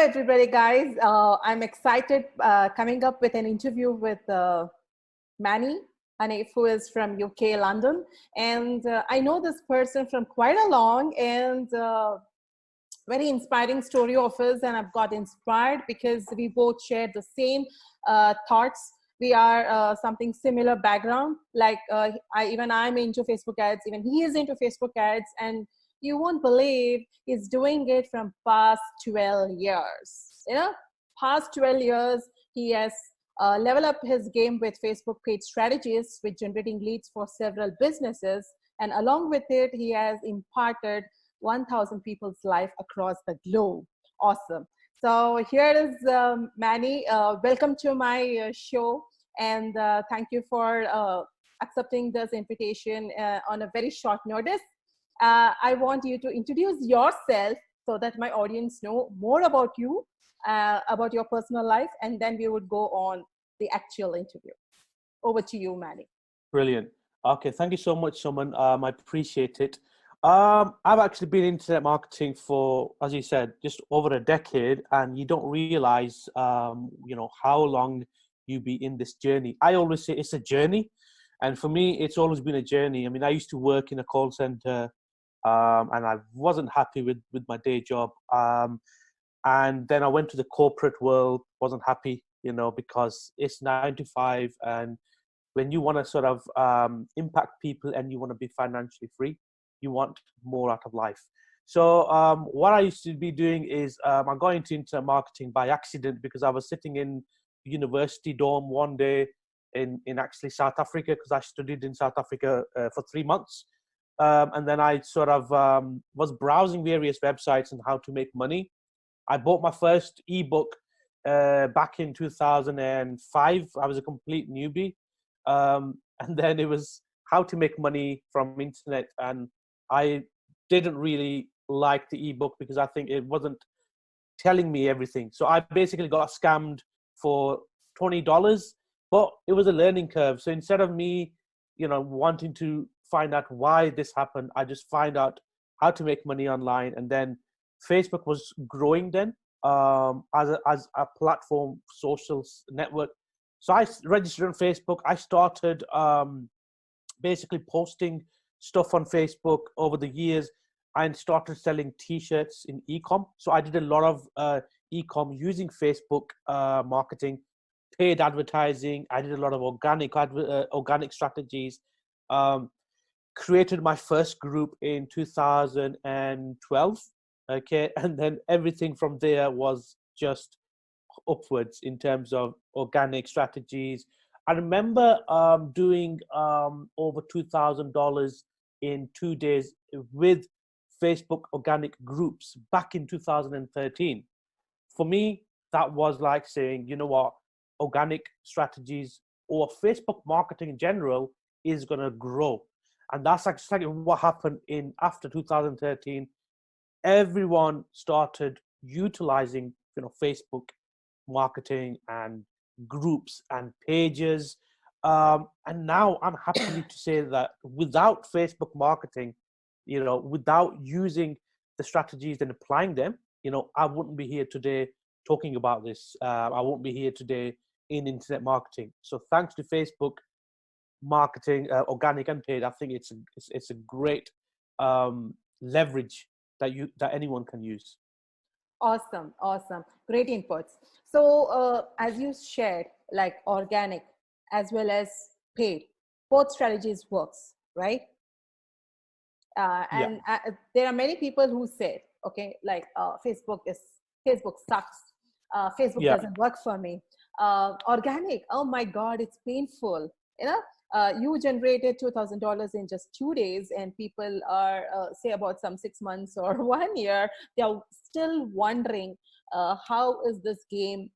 Everybody, guys. I'm excited coming up with an interview with Manny Hanif, who is from UK, London. And I know this person from quite a long and very inspiring story of his. And I've got inspired because we both share the same thoughts. We are something similar background. Like even I'm into Facebook ads, even he is into Facebook ads. And you won't believe he's doing it from past 12 years. Past 12 years, he has leveled up his game with Facebook paid strategies, with generating leads for several businesses. And along with it, he has imparted 1,000 people's life across the globe. Awesome. So here is Manny. Welcome to my show. And thank you for accepting this invitation on a very short notice. I want you to introduce yourself so that my audience know more about you, about your personal life, and then we would go on the actual interview. Over to you, Manny. Brilliant. Okay, thank you so much, Suman. I appreciate it. I've actually been in internet marketing for, as you said, just over a decade, and you don't realize, how long you be in this journey. I always say it's a journey, and for me, it's always been a journey. I mean, I used to work in a call center. And I wasn't happy with my day job. And then I went to the corporate world, wasn't happy, because it's 9 to 5. And when you want to sort of impact people and you want to be financially free, you want more out of life. So what I used to be doing is I got into internet marketing by accident because I was sitting in university dorm one day in actually South Africa, because I studied in South Africa for 3 months. And then I sort of was browsing various websites on how to make money. I bought my first ebook back in 2005. I was a complete newbie. And then it was how to make money from internet. And I didn't really like the ebook because I think it wasn't telling me everything. So I basically got scammed for $20, but it was a learning curve. So instead of me, wanting to find out why this happened, I just find out how to make money online. And then Facebook was growing then as a platform, social network. So I registered on Facebook. I started basically posting stuff on Facebook over the years and started selling t-shirts in e-com. So I did a lot of e-com using Facebook marketing, paid advertising. I did a lot of organic strategies. Created my first group in 2012. Okay, and then everything from there was just upwards in terms of organic strategies. I remember doing over $2,000 in 2 days with Facebook organic groups back in 2013. For me, that was like saying, you know what, organic strategies or Facebook marketing in general is going to grow. And that's exactly what happened after 2013. Everyone started utilizing, Facebook marketing and groups and pages. And now I'm happy to say that without Facebook marketing, without using the strategies and applying them, I wouldn't be here today talking about this. I won't be here today in internet marketing. So thanks to Facebook marketing, organic and paid, I think it's a great leverage that anyone can use. Awesome. Great inputs. So as you shared, like organic as well as paid, both strategies works, right? And there are many people who said, okay, like Facebook sucks. Facebook doesn't work for me. Organic, oh my God, it's painful. You generated $2,000 in just 2 days, and people are say about some 6 months or 1 year, they're still wondering how is this game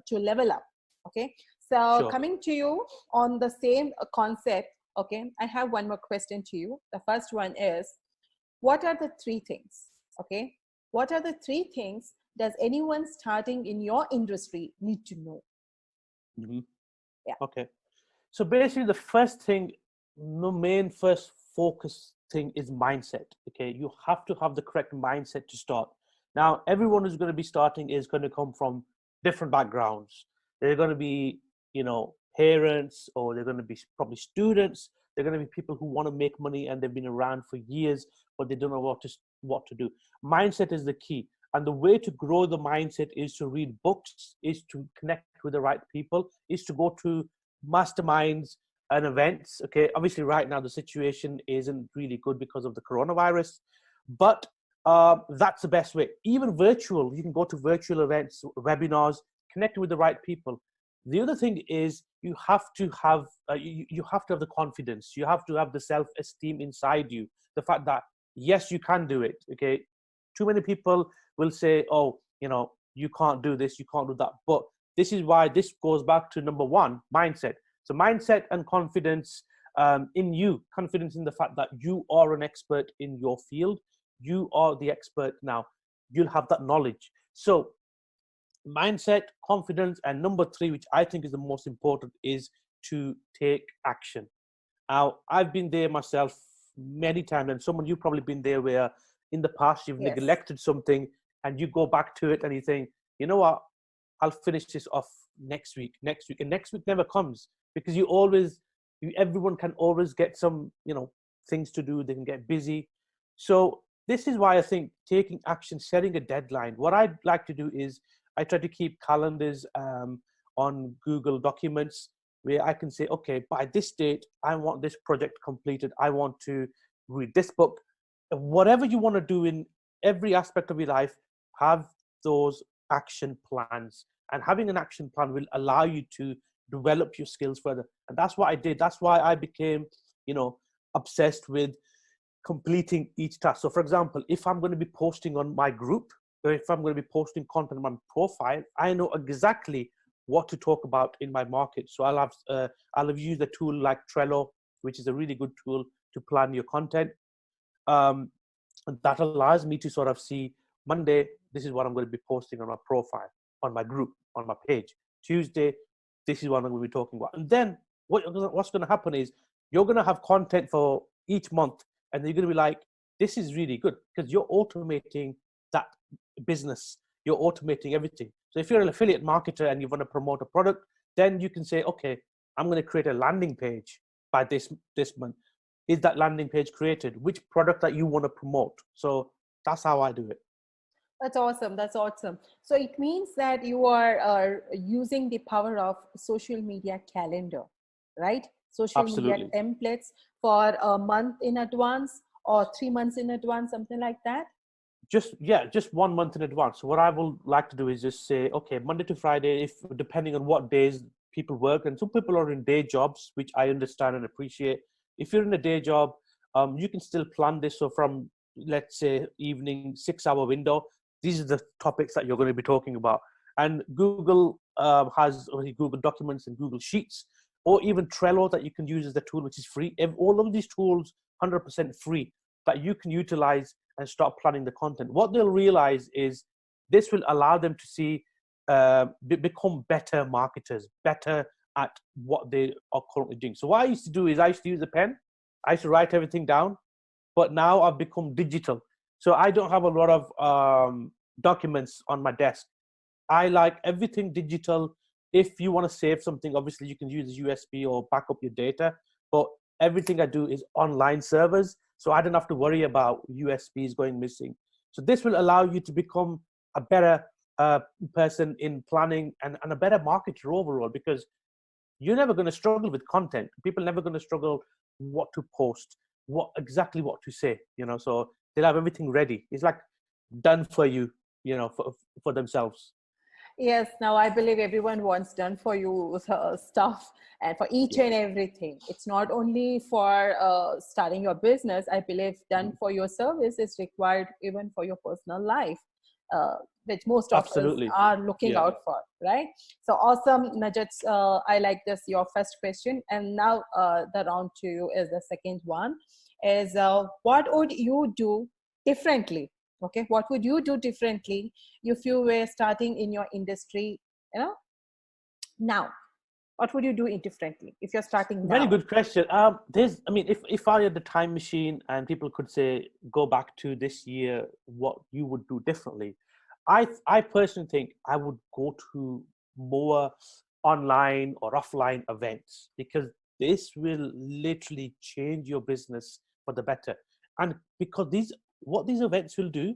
to level up. Okay, so Sure. Coming to you on the same concept. Okay, I have one more question to you. The first one is, what are the 3 things? Okay, what are the 3 things does anyone starting in your industry need to know? Mm-hmm. Yeah. Okay. So basically, the first thing, the main first focus thing is mindset. Okay, you have to have the correct mindset to start. Now, everyone who's going to be starting is going to come from different backgrounds. They're going to be, parents, or they're going to be probably students. They're going to be people who want to make money and they've been around for years, but they don't know what to do. Mindset is the key. And the way to grow the mindset is to read books, is to connect with the right people, is to go to masterminds and events. Okay, obviously right now the situation isn't really good because of the coronavirus, but that's the best way. Even virtual, you can go to virtual events, webinars, connect with the right people. The other thing is you have to have you have to have the confidence. You have to have the self-esteem inside you. The fact that yes, you can do it. Okay, too many people will say, "Oh, you can't do this, you can't do that." But this is why this goes back to number one, mindset. So mindset and confidence in you, confidence in the fact that you are an expert in your field. You are the expert now. You'll have that knowledge. So mindset, confidence, and number three, which I think is the most important, is to take action. Now, I've been there myself many times, and someone you've probably been there where in the past you've Yes. neglected something and you go back to it and you think, you know what, I'll finish this off next week, and next week never comes because everyone can always get some, things to do. They can get busy. So this is why I think taking action, setting a deadline. What I'd like to do is I try to keep calendars on Google Documents where I can say, okay, by this date, I want this project completed. I want to read this book. Whatever you want to do in every aspect of your life, have those action plans. And having an action plan will allow you to develop your skills further. And that's what I did. That's why I became, obsessed with completing each task. So for example, if I'm going to be posting on my group, or if I'm going to be posting content on my profile, I know exactly what to talk about in my market. So I'll have used a tool like Trello, which is a really good tool to plan your content. And that allows me to sort of see Monday, this is what I'm going to be posting on my profile, on my group, on my page. Tuesday, this is what I'm going to be talking about. And then what's going to happen is you're going to have content for each month, and you're going to be like, this is really good because you're automating that business. You're automating everything. So if you're an affiliate marketer and you want to promote a product, then you can say, okay, I'm going to create a landing page by this month. Is that landing page created? Which product that you want to promote? So that's how I do it. That's awesome. That's awesome. So it means that you are using the power of social media calendar, right? Social Absolutely. media templates for a month in advance or 3 months in advance, something like that. Just 1 month in advance. So what I will like to do is just say, okay, Monday to Friday, if depending on what days people work, and some people are in day jobs, which I understand and appreciate. If you're in a day job, you can still plan this. So from, let's say, evening 6-hour window, these are the topics that you're going to be talking about. And Google has Google Documents and Google Sheets, or even Trello that you can use as the tool, which is free. All of these tools, 100% free, that you can utilize and start planning the content. What they'll realize is this will allow them to see, become better marketers, better at what they are currently doing. So what I used to do is I used to use a pen. I used to write everything down, but now I've become digital. So I don't have a lot of documents on my desk. I like everything digital. If you want to save something, obviously you can use a USB or back up your data, but everything I do is online servers. So I don't have to worry about USBs going missing. So this will allow you to become a better person in planning and a better marketer overall, because you're never going to struggle with content. People are never going to struggle what to post, what to say, so they'll have everything ready. It's like done for you, for themselves. Yes, now I believe everyone wants done for you stuff and for each and everything. It's not only for starting your business. I believe done for your service is required even for your personal life, which most of us are looking out for, right? So awesome, Najat. I like this, your first question. And now the round two is the second one, is what would you do differently? Okay, what would you do differently if you were starting in your industry, now? What would you do differently if you're starting now? Very good question. If I had the time machine and people could say, go back to this year, what you would do differently. I personally think I would go to more online or offline events, because this will literally change your business for the better. And because what these events will do,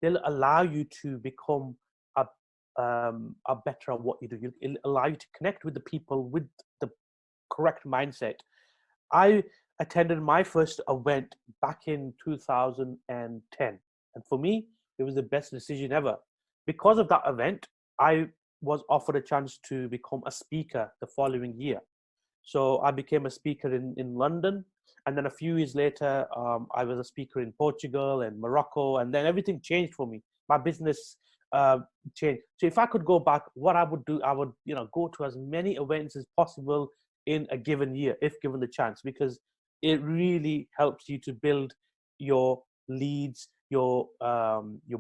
they'll allow you to become a better at what you do. It'll allow you to connect with the people with the correct mindset. I attended my first event back in 2010. And for me, it was the best decision ever. Because of that event, I was offered a chance to become a speaker the following year. So I became a speaker in London. And then a few years later, I was a speaker in Portugal and Morocco. And then everything changed for me. My business changed. So if I could go back, what I would do, I would, go to as many events as possible in a given year, if given the chance, because it really helps you to build your leads, your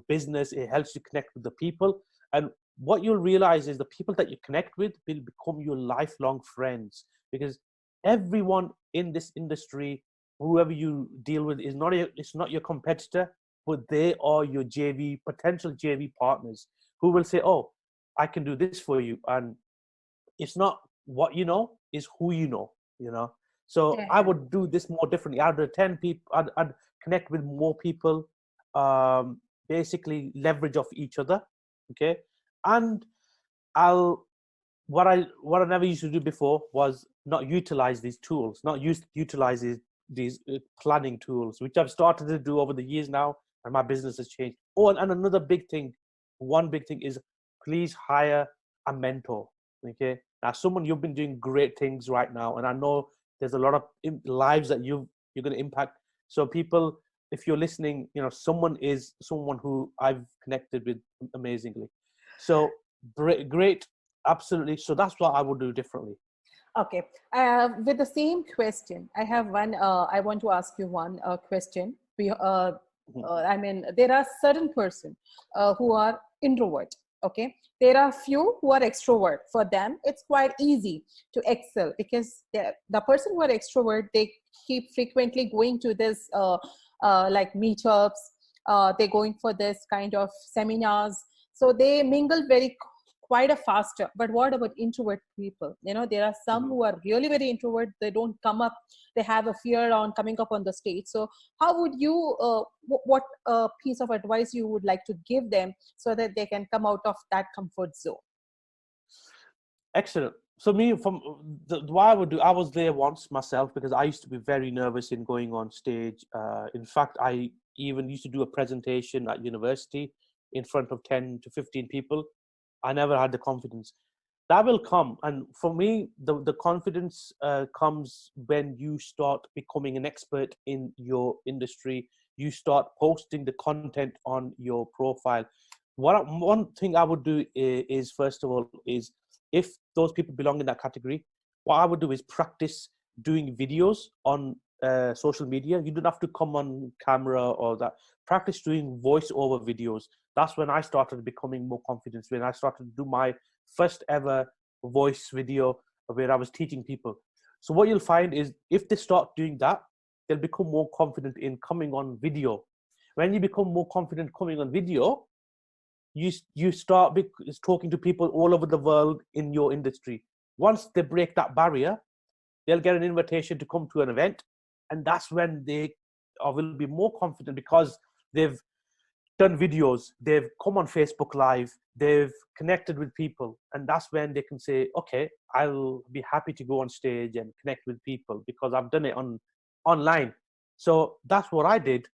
business. It helps you connect with the people. And what you'll realize is the people that you connect with will become your lifelong friends, because everyone in this industry, whoever you deal with, it's not your competitor, but they are your potential JV partners, who will say, oh, I can do this for you. And it's not what you know, is who you know. So I would do this more differently. I'd attend people, I'd connect with more people, basically leverage off each other. Okay. And what I never used to do before was not utilize these tools, utilize these planning tools, which I've started to do over the years now, and my business has changed. Oh, and another one big thing is, please hire a mentor. Okay. Now, you've been doing great things right now, and I know there's a lot of lives that you're going to impact. So people, if you're listening, someone who I've connected with amazingly. So great. Absolutely. So that's what I would do differently. Okay. With the same question, I have one. I want to ask you one question. I mean, there are certain person who are introvert. Okay. There are few who are extrovert. For them, it's quite easy to excel, because the person who are extrovert, they keep frequently going to this like meetups. They're going for this kind of seminars. So they mingle quite a faster. But what about introvert people? There are some who are really very introvert. They don't come up. They have a fear on coming up on the stage. So how would you, what piece of advice you would like to give them so that they can come out of that comfort zone? Excellent. So what I would do, I was there once myself, because I used to be very nervous in going on stage. In fact, I even used to do a presentation at university in front of 10 to 15 people. I never had the confidence. That will come. And for me, the confidence comes when you start becoming an expert in your industry. You start posting the content on your profile. One thing I would do is, first of all, is if those people belong in that category, what I would do is practice doing videos on social media. You don't have to come on camera or that. Practice doing voiceover videos. That's when I started becoming more confident, when I started to do my first ever voice video where I was teaching people. So what you'll find is, if they start doing that, they'll become more confident in coming on video. When you become more confident coming on video, you start talking to people all over the world in your industry. Once they break that barrier, they'll get an invitation to come to an event. And that's when they will be more confident, because they've done videos, they've come on Facebook Live, they've connected with people. And that's when they can say, okay, I'll be happy to go on stage and connect with people because I've done it online. So that's what I did.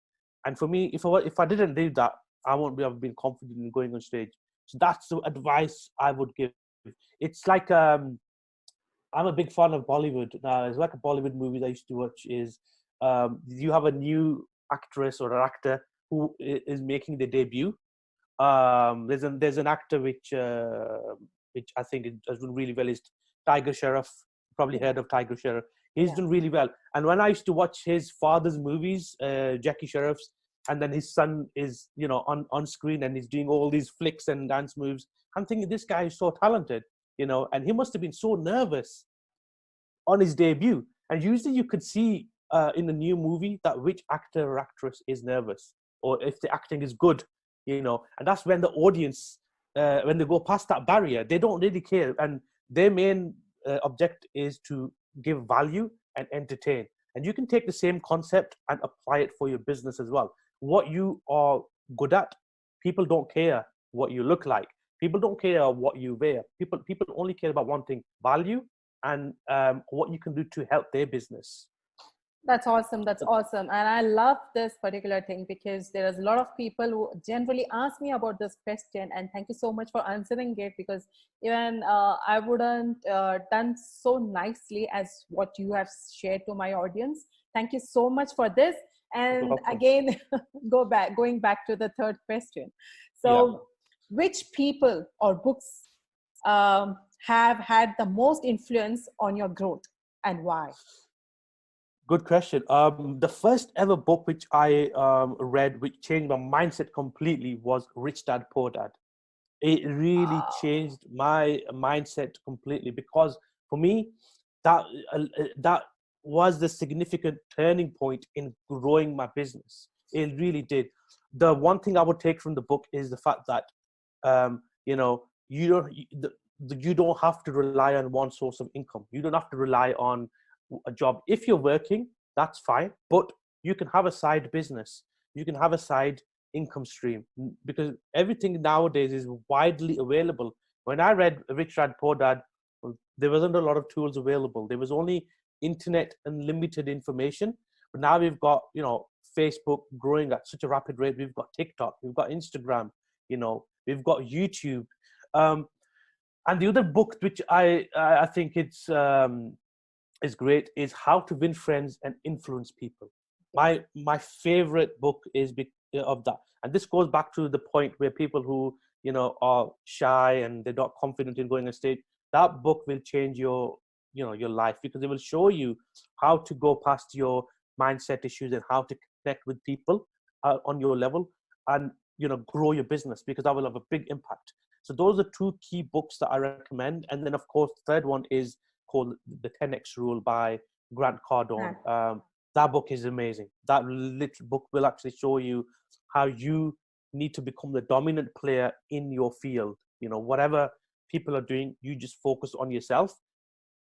And for me, if I didn't do that, I won't have been confident in going on stage. So that's the advice I would give. It's like, I'm a big fan of Bollywood. It's like a Bollywood movie that I used to watch is, you have a new actress or an actor who is making their debut. There's an actor which I think has done really well, is Tiger Sheriff. Probably heard of Tiger Sheriff. He's done really well. And when I used to watch his father's movies, Jackie Sheriff's, and then his son is, on screen and he's doing all these flicks and dance moves, I'm thinking, this guy is so talented, and he must have been so nervous on his debut. And usually you could see in a new movie that which actor or actress is nervous, or if the acting is good, and that's when the audience, when they go past that barrier, they don't really care. And their main object is to give value and entertain. And you can take the same concept and apply it for your business as well. What you are good at, people don't care what you look like. People don't care what you wear. People only care about one thing: value and what you can do to help their business. That's awesome. That's awesome. And I love this particular thing because there is a lot of people who generally ask me about this question. And thank you so much for answering it, because even I wouldn't done so nicely as what you have shared to my audience. Thank you so much for this. And again, going back to the third question. So which people or books have had the most influence on your growth, and why? Good question. The first ever book which I read, which changed my mindset completely, was Rich Dad Poor Dad. It really changed my mindset completely, because for me, that was the significant turning point in growing my business. It really did. The one thing I would take from the book is the fact that you don't have to rely on one source of income. You don't have to rely on a job. If you're working, that's fine, but you can have a side business. You can have a side income stream, because everything nowadays is widely available. When I read Rich Dad Poor Dad, there wasn't a lot of tools available. There was only internet and limited information. But now we've got, Facebook growing at such a rapid rate. We've got TikTok, we've got Instagram, we've got YouTube. And the other book which I think is great is How to Win Friends and Influence People. My favorite book is of that. And this goes back to the point where people who, are shy and they're not confident in going on stage, that book will change your life, because it will show you how to go past your mindset issues and how to connect with people on your level and, grow your business, because that will have a big impact. So those are two key books that I recommend. And then, of course, the third one is called The 10X Rule by Grant Cardone. That book is amazing. That little book will actually show you how you need to become the dominant player in your field. Whatever people are doing, you just focus on yourself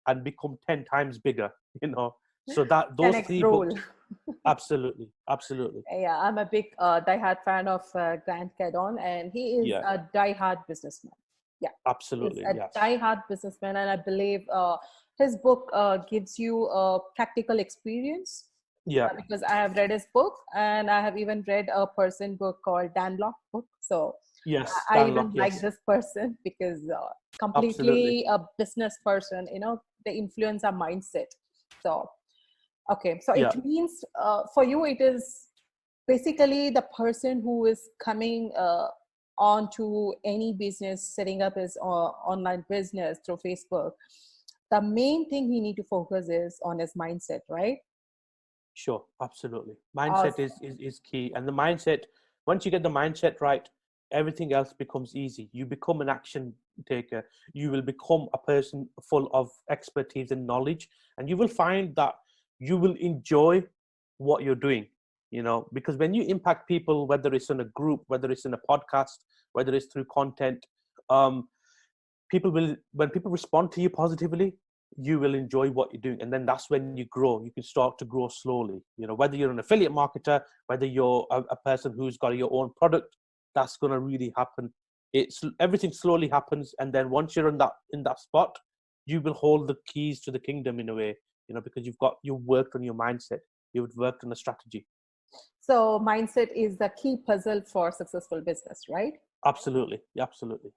and become 10 times bigger, So that those 10X three rule. books, absolutely. Yeah, I'm a big diehard fan of Grant Cardone, and he is a diehard businessman. Yeah, absolutely. He's a diehard businessman, and I believe his book gives you a practical experience. Yeah, because I have read his book, and I have even read a person book called Dan Lok book. So yes, I even like this person because completely a business person. They influence our mindset. So okay, so it means for you, it is basically the person who is coming onto any business, setting up his online business through Facebook. The main thing he need to focus is on his mindset, right? Sure, absolutely. Mindset is key. And the mindset, once you get the mindset right, everything else becomes easy. You become an action taker. You will become a person full of expertise and knowledge. And you will find that you will enjoy what you're doing, because when you impact people, whether it's in a group, whether it's in a podcast, whether it's through content, when people respond to you positively, you will enjoy what you're doing. And then that's when you grow. You can start to grow slowly. Whether you're an affiliate marketer, whether you're a person who's got your own product, that's going to really happen. Everything slowly happens. And then once you're in that spot, you will hold the keys to the kingdom in a way, because you've worked on your mindset. You've worked on a strategy. So mindset is the key puzzle for successful business, right? Absolutely.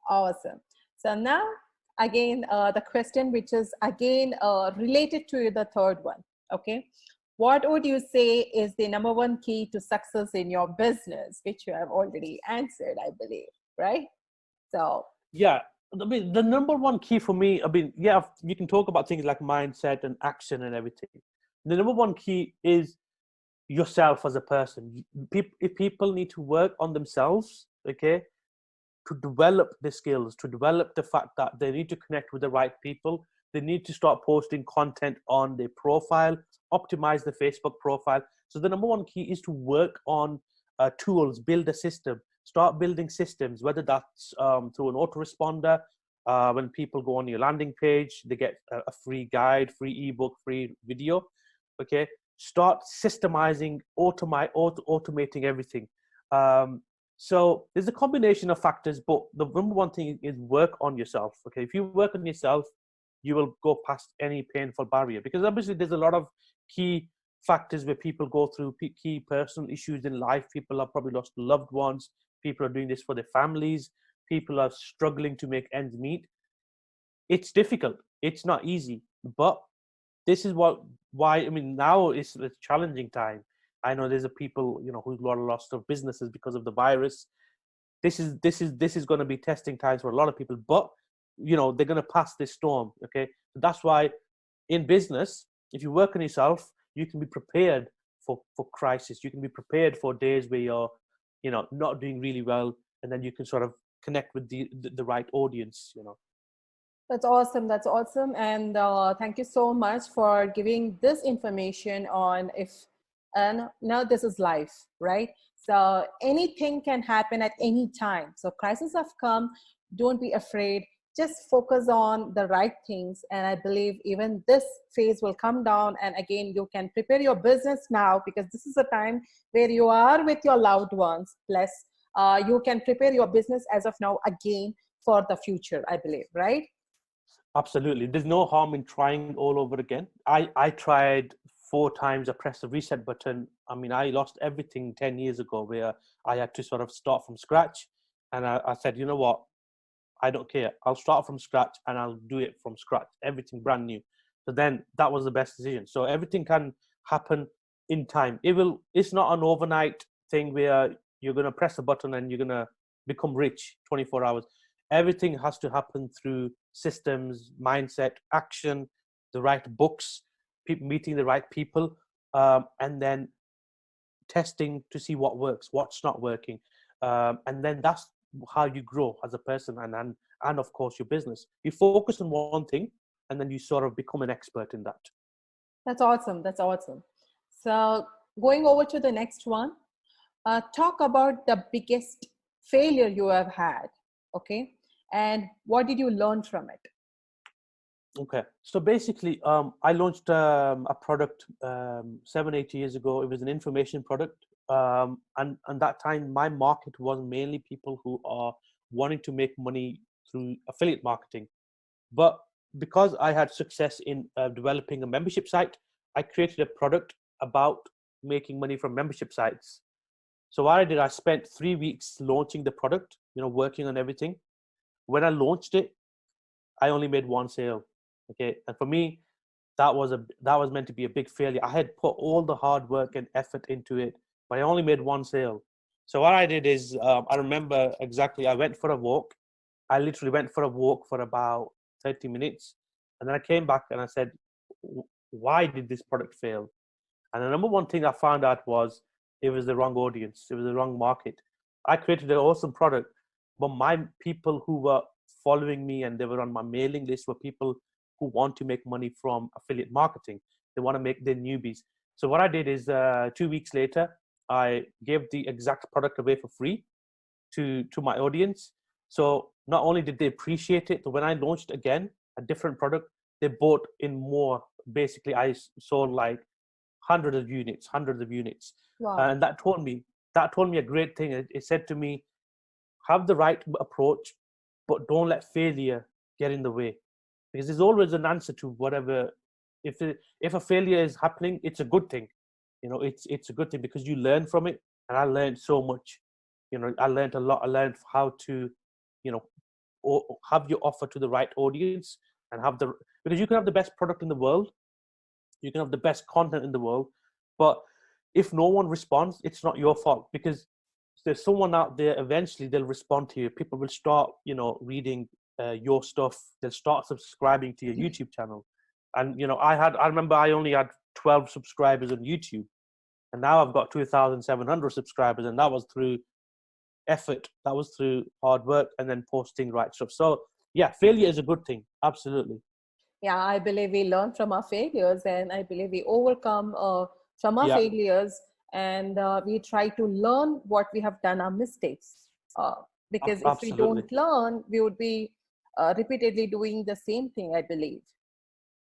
Awesome. So now, again, the question, which is again related to the third one. Okay. What would you say is the number one key to success in your business, which you have already answered, I believe, right? So yeah, I mean, the number one key for me, you can talk about things like mindset and action and everything. The number one key is yourself as a person. If people need to work on themselves, okay, to develop the skills, to develop the fact that they need to connect with the right people. They need to start posting content on their profile, optimize the Facebook profile. So the number one key is to work on tools, build a system, Start building systems, whether that's through an autoresponder. When people go on your landing page, they get a free guide, free ebook, free video. Okay, start systemizing, automating everything. So there's a combination of factors, but the number one thing is work on yourself. Okay, if you work on yourself, you will go past any painful barrier, because obviously there's a lot of key factors where people go through key personal issues in life. People have probably lost loved ones. People are doing this for their families. People are struggling to make ends meet. It's difficult. It's not easy, but this is why, I mean, now it's a challenging time. I know there's a people, who've lost their businesses because of the virus. This is going to be testing times for a lot of people, but they're going to pass this storm. Okay, so that's why in business, if you work on yourself, you can be prepared for crisis. You can be prepared for days where you're not doing really well, and then you can sort of connect with the right audience. That's awesome. That's awesome. And thank you so much for giving this information on and now this is life, right? So anything can happen at any time. So crises have come. Don't be afraid. Just focus on the right things. And I believe even this phase will come down. And again, you can prepare your business now, because this is a time where you are with your loved ones. Plus, you can prepare your business as of now again for the future, I believe, right? Absolutely. There's no harm in trying all over again. I tried 4 times. I pressed the reset button. I mean, I lost everything 10 years ago, where I had to sort of start from scratch. And I said, you know what? I don't care. I'll start from scratch and I'll do it from scratch. Everything brand new. So then that was the best decision. So everything can happen in time. It's not an overnight thing where you're going to press a button and you're going to become rich 24 hours. Everything has to happen through systems, mindset, action, the right books, meeting the right people, and then testing to see what works, what's not working. And then that's how you grow as a person, and of course your business. You focus on one thing and then you sort of become an expert in that. That's awesome. That's awesome. So going over to the next one, talk about the biggest failure you have had. Okay. And what did you learn from it? Okay. So basically, I launched a product 7-8 years ago. It was an information product. And that time, my market was mainly people who are wanting to make money through affiliate marketing. But because I had success in developing a membership site, I created a product about making money from membership sites. So what I did, I spent 3 weeks launching the product, working on everything. When I launched it, I only made 1 sale. Okay. And for me, that was meant to be a big failure. I had put all the hard work and effort into it, but I only made 1 sale. So what I did is, I remember exactly, I went for a walk. I literally went for a walk for about 30 minutes. And then I came back and I said, why did this product fail? And the number one thing I found out was it was the wrong audience. It was the wrong market. I created an awesome product, but my people who were following me and they were on my mailing list were people who want to make money from affiliate marketing. They want to make their newbies. So what I did is 2 weeks later, I gave the exact product away for free to my audience. So not only did they appreciate it, but when I launched again a different product, they bought in more. Basically, I sold like hundreds of units. Wow. And that told me a great thing. It said to me, have the right approach, but don't let failure get in the way, because there's always an answer to whatever. If a failure is happening, it's a good thing. It's a good thing because you learn from it. And I learned so much. I learned a lot. I learned how to, have your offer to the right audience, and because you can have the best product in the world, you can have the best content in the world, but if no one responds, it's not your fault, because there's someone out there. Eventually they'll respond to you. People will start reading your stuff. They'll start subscribing to your YouTube channel. And I remember I only had 12 subscribers on YouTube, and now I've got 2,700 subscribers, and that was through effort. That was through hard work, and then posting right stuff. So yeah, failure is a good thing. Absolutely. Yeah, I believe we learn from our failures, and I believe we overcome from our Yeah. failures, and we try to learn what we have done, our mistakes. Because if we Absolutely. don't learn, we would be repeatedly doing the same thing, I believe.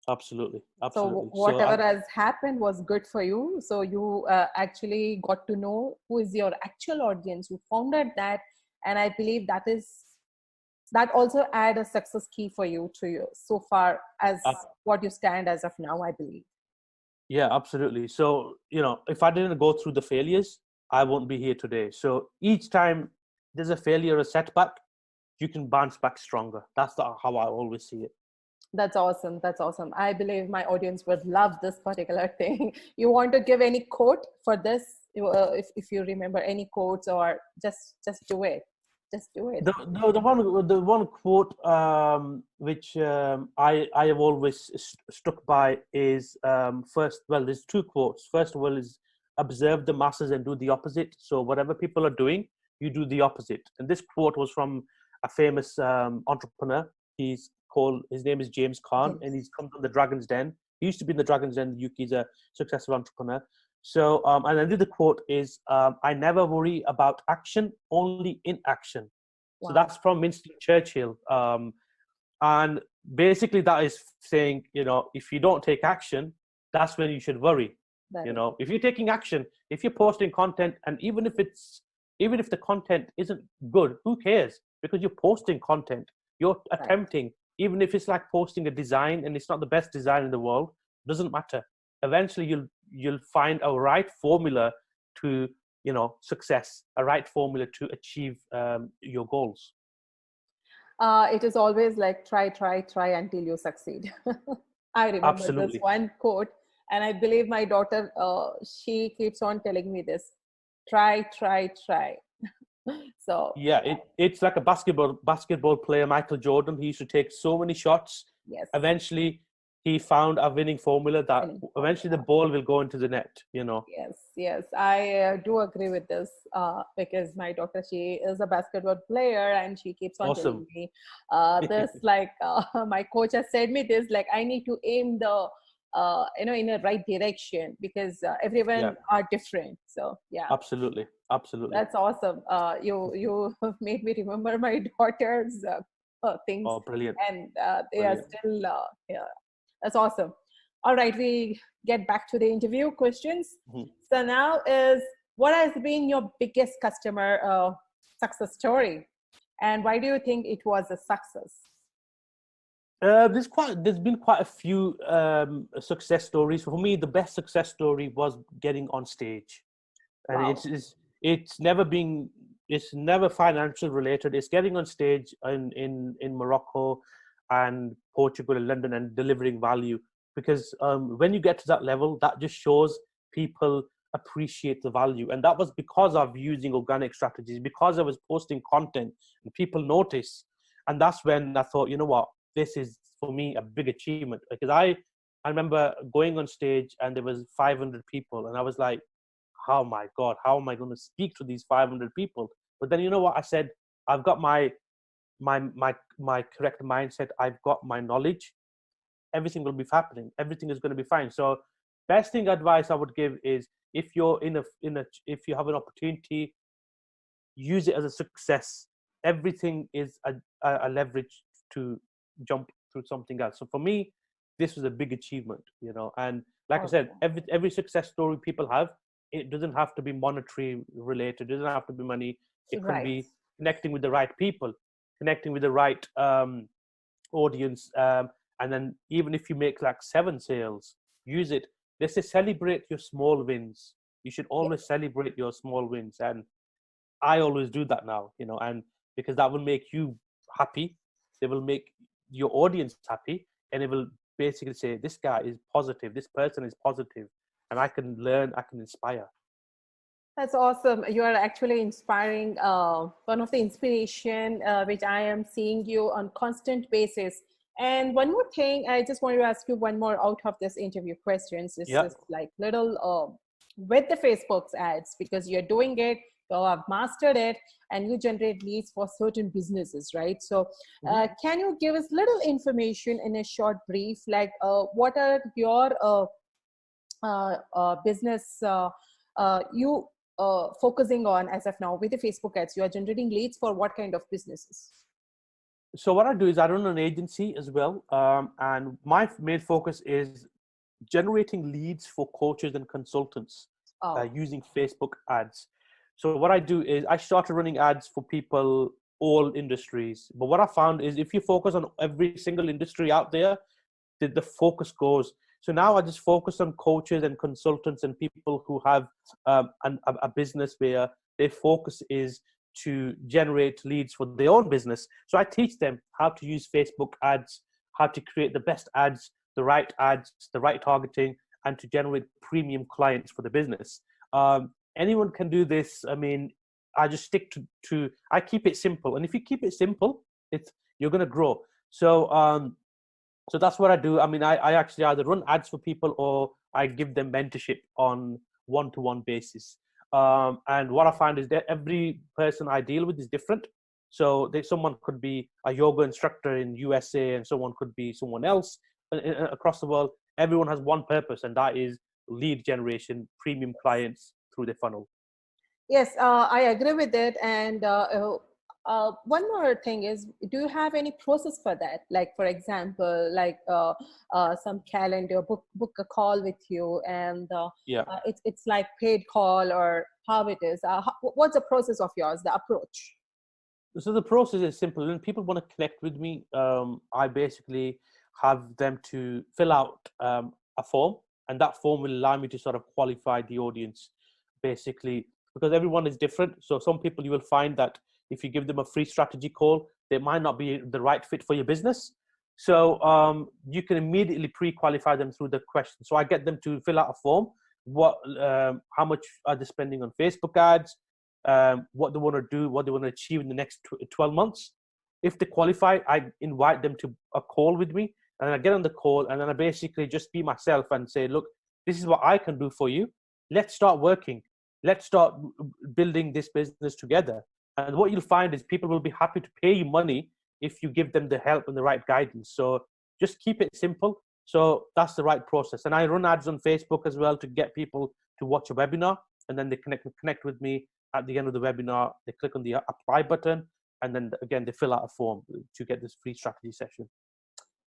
Absolutely. So Absolutely. So whatever has happened was good for you. So you actually got to know who is your actual audience, who founded that. And I believe that also add a success key for you to you so far as uh, what you stand as of now, I believe. yeah, absolutely. So, if I didn't go through the failures, I won't be here today. So each time there's a failure, a setback, you can bounce back stronger. That's how I always see it. That's awesome. That's awesome. I believe my audience would love this particular thing. You want to give any quote for this? If you remember any quotes, or just do it. Just do it. The one quote which I have always stuck by is first. Well, there's two quotes. First of all is observe the masses and do the opposite. So whatever people are doing, you do the opposite. And this quote was from a famous entrepreneur. His name is James Caan, and James. he's come from the Dragon's Den. He used to be in the Dragon's Den in the UK. He's a successful entrepreneur. So, and another quote is, I never worry about action, only inaction. So Wow. that's from Winston Churchill. And basically that is saying, if you don't take action, that's when you should worry. That is If you're taking action, if you're posting content, and even if the content isn't good, who cares? Because you're posting content, you're right. attempting, even if it's like posting a design and it's not the best design in the world, doesn't matter. Eventually you'll find a right formula to success, a right formula to achieve your goals. It is always like try until you succeed. I remember this Absolutely. one quote, and I believe my daughter, she keeps on telling me this: try. So Yeah, it's like a basketball player, Michael Jordan. He used to take so many shots. yes, Eventually, he found a winning formula that winning eventually the formula. ball will go into the net. Yes, I do agree with this because my daughter, she is a basketball player, and she keeps on telling Awesome. me this, like my coach has said me this, like I need to aim the in the right direction, because Yeah, everyone are different. So yeah, absolutely. Absolutely. that's awesome. You made me remember my daughter's things, Oh, brilliant. and they are Brilliant. still yeah. That's awesome. All right, we get back to the interview questions. Mhm. So now is, what has been your biggest customer success story, and why do you think it was a success? There's been quite a few success stories. For me, the best success story was getting on stage, and Wow. it's never financial related. It's getting on stage in Morocco and Portugal and London and delivering value. Because when you get to that level, that just shows people appreciate the value, and that was because of using organic strategies, because I was posting content and people notice. And that's when I thought, you know what, this is for me a big achievement. Because I remember going on stage and there was 500 people, and I was like, oh my God, how am I going to speak to these 500 people? But then you know what I said? I've got my correct mindset. I've got my knowledge. Everything will be happening. Everything is going to be fine. So best thing advice I would give is, if you're if you have an opportunity, use it as a success. Everything is a leverage to jump through something else. So for me, this was a big achievement. And like I said, Awesome. every success story people have, it doesn't have to be monetary related. It doesn't have to be money. It can Right. be connecting with the right people, connecting with the right audience. And then even if you make like 7 sales, use it. Let's say celebrate your small wins. You should Yes. always celebrate your small wins. And I always do that now, and because that will make you happy, they will make your audience happy, and it will basically say, this guy is positive, this person is positive, and I can learn, I can inspire. That's awesome. You are actually inspiring, one of the inspiration which I am seeing you on constant basis. And one more thing, I just want to ask you one more out of this interview questions. This Yeah. is like little with the Facebook's ads, because you're doing it, you have mastered it, and you generate leads for certain businesses, right? So Mhm. can you give us little information in a short brief, like what are your business you focusing on as of now with the Facebook ads? You are generating leads for what kind of businesses? So what I do is I run an agency as well, and my main focus is generating leads for coaches and consultants using Facebook ads. So what I do is I started running ads for people, all industries. But what I found is if you focus on every single industry out there, the focus goes. So now I just focus on coaches and consultants and people who have a business where their focus is to generate leads for their own business. So I teach them how to use Facebook ads, how to create the best ads, the right targeting, and to generate premium clients for the business. Anyone can do this. I mean, I just stick to I keep it simple. And if you keep it simple, you're going to grow. So that's what I do. I mean, I actually either run ads for people or I give them mentorship on one-to-one basis. And what I find is that every person I deal with is different. So someone could be a yoga instructor in USA and someone could be someone else across the world. Everyone has one purpose, and that is lead generation, premium clients through the funnel. Yes, I agree with it. And one more thing is, do you have any process for that? Like, for example, like some calendar, book a call with you, and it's like paid call, or how it is? What's the process of yours, the approach? So the process is simple. When people want to connect with me, I basically have them to fill out a form, and that form will allow me to sort of qualify the audience, basically, because everyone is different. So some people you will find that if you give them a free strategy call, they might not be the right fit for your business. So you can immediately pre-qualify them through the question. So I get them to fill out a form. How much are they spending on Facebook ads? What they want to do, what they want to achieve in the next 12 months. If they qualify, I invite them to a call with me, and I get on the call, and then I basically just be myself and say, look, this is what I can do for you. Let's start working. Let's start building this business together. And what you'll find is people will be happy to pay you money if you give them the help and the right guidance. So just keep it simple. So that's the right process. And I run ads on Facebook as well to get people to watch a webinar, and then they connect with me. At the end of the webinar, they click on the apply button, and then again, they fill out a form to get this free strategy session.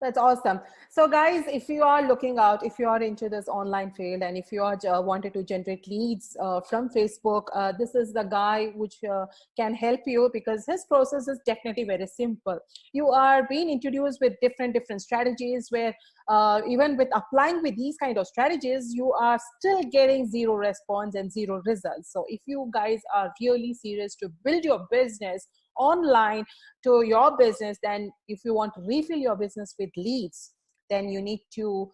That's awesome. So guys, if you are looking out, if you are into this online field, and if you are wanted to generate leads from Facebook, this is the guy which can help you, because his process is definitely very simple. You are being introduced with different strategies, where even with applying with these kind of strategies, you are still getting zero response and zero results. So if you guys are really serious to build your business online to your business, then if you want to refill your business with leads, then you need to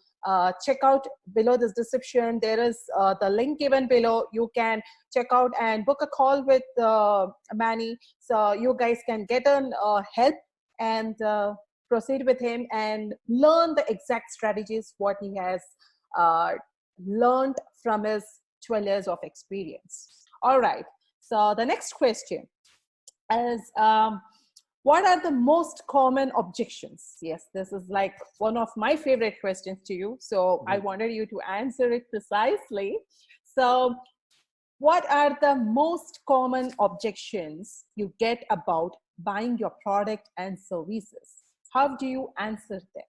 check out below this description. There is the link given below. You can check out and book a call with Manny, so you guys can get on help and proceed with him and learn the exact strategies what he has learned from his 12 years of experience. All right, so the next question is, what are the most common objections? Yes, this is like one of my favorite questions to you. So I wanted you to answer it precisely. So what are the most common objections you get about buying your product and services? How do you answer them?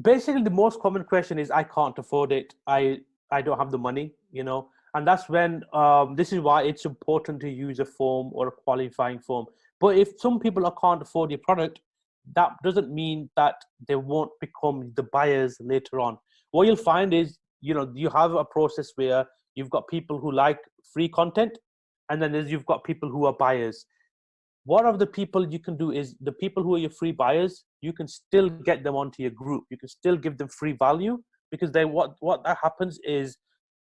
Basically, the most common question is, I can't afford it. I don't have the money, And that's when, this is why it's important to use a form or a qualifying form. But if some people can't afford your product, that doesn't mean that they won't become the buyers later on. What you'll find is, you have a process where you've got people who like free content, and then you've got people who are buyers. One of the people you can do is the people who are your free buyers, you can still get them onto your group. You can still give them free value, because what that happens is,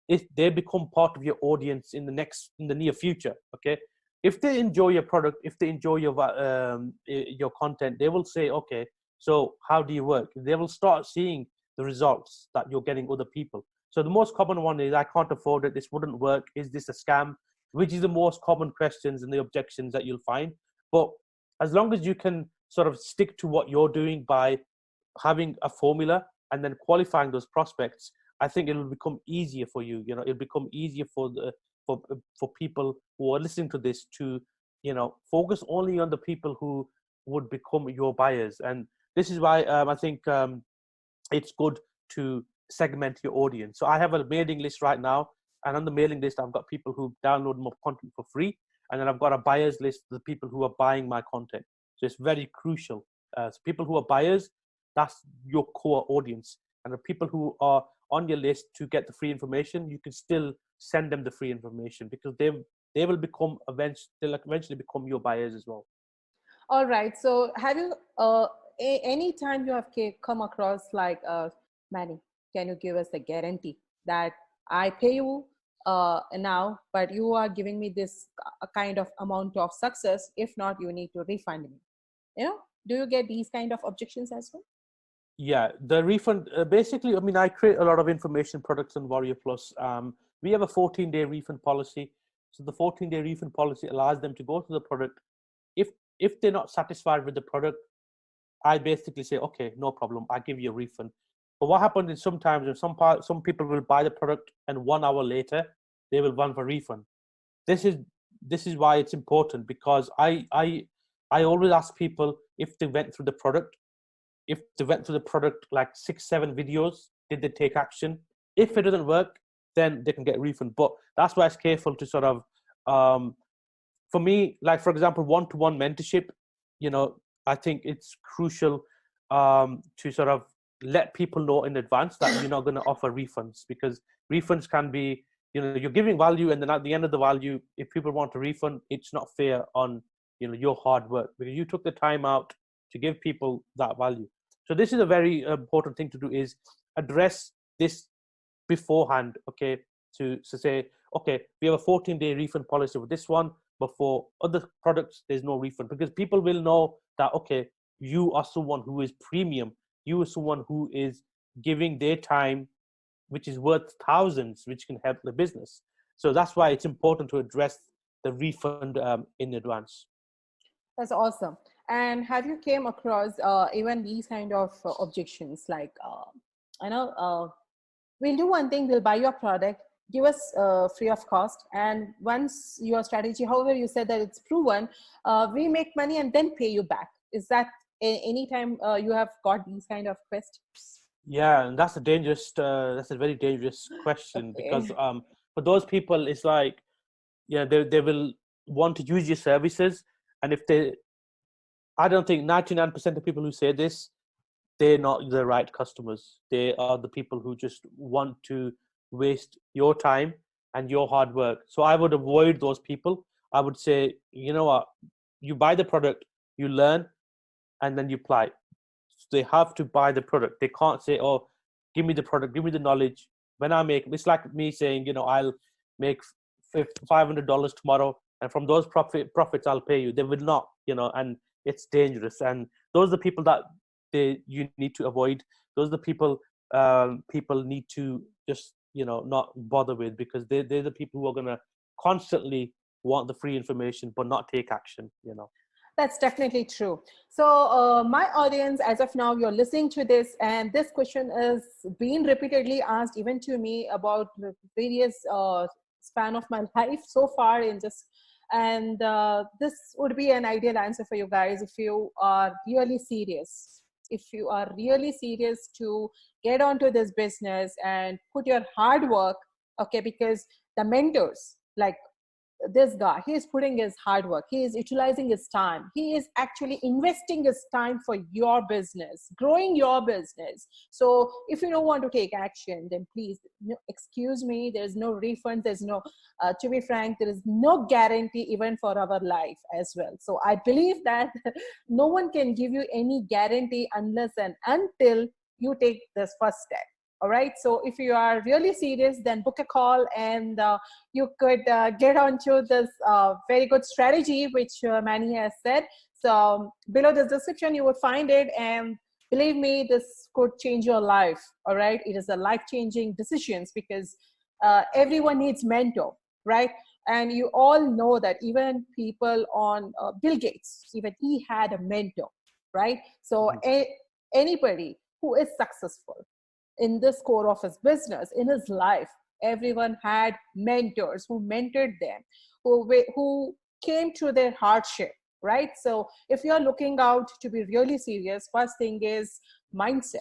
if they become part of your audience in the near future, okay? If they enjoy your product, if they enjoy your content, they will say, okay, so how do you work? They will start seeing the results that you're getting other people. So the most common one is, I can't afford it. This wouldn't work. Is this a scam? Which is the most common questions and the objections that you'll find. But as long as you can sort of stick to what you're doing by having a formula and then qualifying those prospects, I think it will become easier for you. It'll become easier for for people who are listening to this to, focus only on the people who would become your buyers. And this is why I think it's good to segment your audience. So I have a mailing list right now, and on the mailing list, I've got people who download my content for free, and then I've got a buyers list, the people who are buying my content. So it's very crucial. So people who are buyers, that's your core audience. And the people who are on your list to get the free information, you can still send them the free information, because they will become they'll eventually become your buyers as well. All right. So have you, any time you have come across like, Manny, can you give us a guarantee that I pay you now, but you are giving me this kind of amount of success. If not, you need to refund me. Do you get these kind of objections as well? Yeah, the refund, basically, I mean, I create a lot of information products on Warrior Plus. We have a 14-day refund policy. So the 14-day refund policy allows them to go to the product. If they're not satisfied with the product, I basically say, okay, no problem, I give you a refund. But what happens is sometimes some people will buy the product, and 1 hour later they will run for refund. This is why it's important, because I always ask people if they went through the product. If they went through the product like 6-7 videos, did they take action? If it doesn't work, then they can get a refund. But that's why it's careful to sort of, for me, like for example, one-to-one mentorship, I think it's crucial to sort of let people know in advance that you're not going to offer refunds, because refunds can be, you're giving value, and then at the end of the value, if people want a refund, it's not fair on, your hard work, because you took the time out to give people that value. So this is a very important thing to do, is address this beforehand, okay? To say, okay, we have a 14-day refund policy with this one, but for other products, there's no refund, because people will know that, okay, you are someone who is premium. You are someone who is giving their time, which is worth thousands, which can help the business. So that's why it's important to address the refund in advance. That's awesome. And have you came across even these kind of objections, like, we'll do one thing, we'll buy your product, give us free of cost, and once your strategy, however you said that it's proven, we make money and then pay you back. Is that any time you have got these kind of questions? Yeah, and that's a very dangerous question. Okay. Because for those people, it's like, yeah, they will want to use your services, and I don't think 99% of people who say this, they're not the right customers. They are the people who just want to waste your time and your hard work. So I would avoid those people. I would say, you know what, you buy the product, you learn, and then you apply. So they have to buy the product. They can't say, oh, give me the product, give me the knowledge. When I make, it's like me saying, I'll make $500 tomorrow, and from those profits, I'll pay you. They will not, and it's dangerous. And those are the people that you need to avoid. Those are the people people need to just, not bother with, because they're the people who are going to constantly want the free information but not take action. That's definitely true. So my audience, as of now, you're listening to this, and this question is being repeatedly asked even to me about the various span of my life so far and this would be an ideal answer for you guys if you are really serious. If you are really serious to get onto this business and put your hard work, okay, because the mentors, like this guy, he is putting his hard work, he is utilizing his time, he is actually investing his time for your business, growing your business. So if you don't want to take action, then please, excuse me, there's no refund, there's no to be frank, there is no guarantee even for our life as well. So I believe that no one can give you any guarantee unless and until you take this first step. All right. So if you are really serious, then book a call, and you could get onto this very good strategy, which Manny has said. So below the description, you will find it. And believe me, this could change your life. All right. It is a life-changing decisions, because everyone needs mentor, right? And you all know that even people on Bill Gates, even he had a mentor, right? So anybody who is successful in this core of his business, in his life, Everyone had mentors who mentored them, who came through their hardship, right? So if you're looking out to be really serious, first thing is mindset.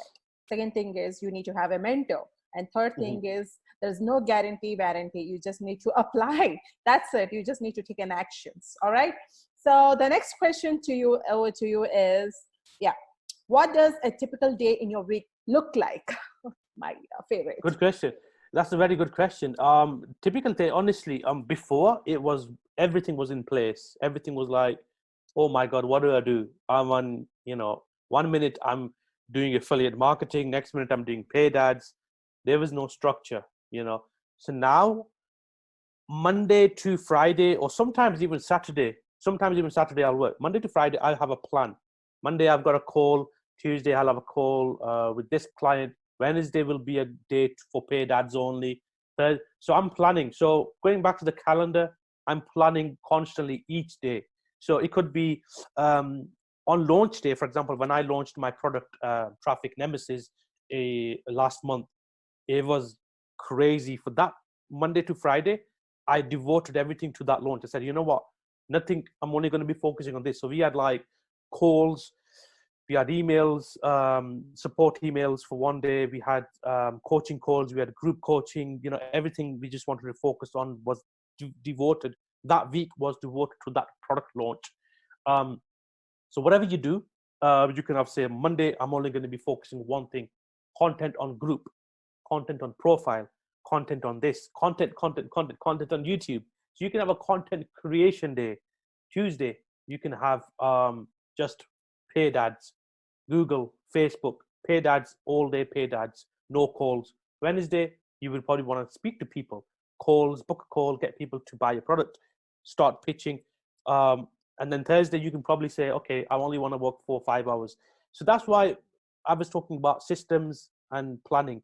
Second thing is you need to have a mentor. And third thing is there's no guarantee, warranty. You just need to apply. That's it. You just need to take an actions. All right. So the next question to you, over to you is, yeah, what does a typical day in your week look like? My favorite. Good question. That's a very good question. Typical day, honestly, before it was, everything was in place. Everything was like, oh my God, what do I do? I'm on, 1 minute I'm doing affiliate marketing, next minute I'm doing paid ads. There was no structure. So now, Monday to Friday, or sometimes even Saturday, I'll work. Monday to Friday, I have a plan. Monday, I've got a call. Tuesday, I'll have a call with this client. Wednesday will be a date for paid ads only. So I'm planning. So going back to the calendar, I'm planning constantly each day. So it could be on launch day, for example, when I launched my product, trafficnemesis, last month, it was crazy. For that Monday to Friday, I devoted everything to that launch. I said, you know what? Nothing, I'm only going to be focusing on this. So we had like calls, we had emails, support emails for one day. We had coaching calls, we had group coaching, everything we just wanted to focus on was devoted. That week was devoted to that product launch. So whatever you do, you can have, say, Monday, I'm only going to be focusing on one thing: content on group, content on profile, content on this, content on YouTube. So you can have a content creation day. Tuesday, you can have just paid ads, Google, Facebook, paid ads, all day paid ads, no calls. Wednesday, you will probably want to speak to people, calls, book a call, get people to buy your product, start pitching. And then Thursday, you can probably say, okay, I only want to work 4 or 5 hours. So that's why I was talking about systems and planning.